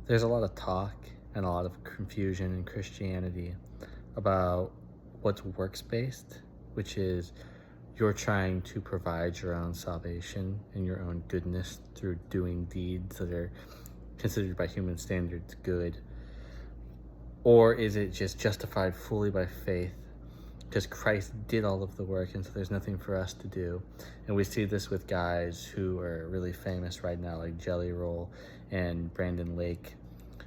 There's a lot of talk and a lot of confusion in Christianity about what's works based, which is you're trying to provide your own salvation and your own goodness through doing deeds that are considered by human standards good. Or is it just justified fully by faith because Christ did all of the work and so there's nothing for us to do? And we see this with guys who are really famous right now, like Jelly Roll and Brandon Lake.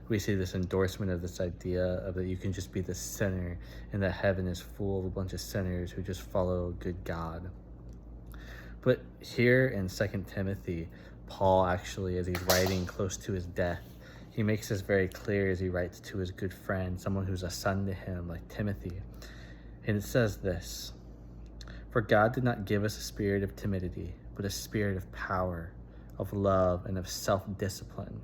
We see this endorsement of this idea of that you can just be the sinner and that heaven is full of a bunch of sinners who just follow a good God. But here in 2 Timothy, Paul actually, as he's writing close to his death, he makes this very clear as he writes to his good friend, someone who's a son to him, like Timothy. And it says this: "For God did not give us a spirit of timidity, but a spirit of power, of love, and of self-discipline.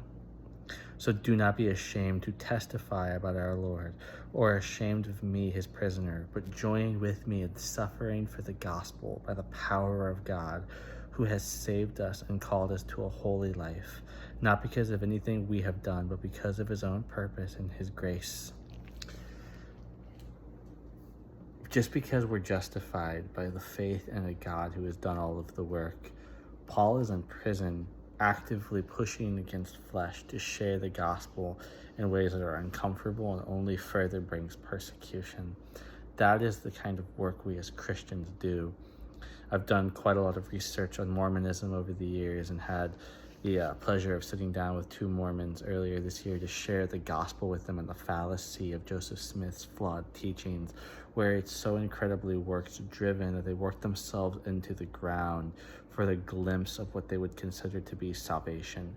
So do not be ashamed to testify about our Lord, or ashamed of me, his prisoner, but join with me in suffering for the gospel by the power of God, who has saved us and called us to a holy life, not because of anything we have done, but because of his own purpose and his grace." Just because we're justified by the faith in a God who has done all of the work, Paul is in prison actively pushing against flesh to share the gospel in ways that are uncomfortable and only further brings persecution. That is the kind of work we as Christians do. I've done quite a lot of research on Mormonism over the years and had the pleasure of sitting down with two Mormons earlier this year to share the gospel with them and the fallacy of Joseph Smith's flawed teachings, where it's so incredibly works driven that they work themselves into the ground for the glimpse of what they would consider to be salvation.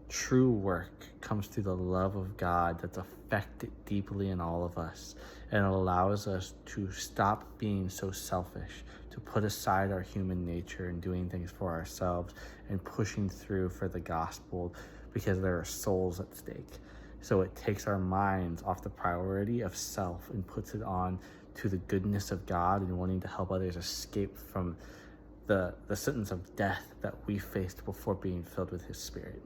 True work comes through the love of God that's affected deeply in all of us, and it allows us to stop being so selfish, to put aside our human nature and doing things for ourselves and pushing through for the gospel because there are souls at stake. So it takes our minds off the priority of self and puts it on to the goodness of God and wanting to help others escape from the sentence of death that we faced before being filled with his Spirit.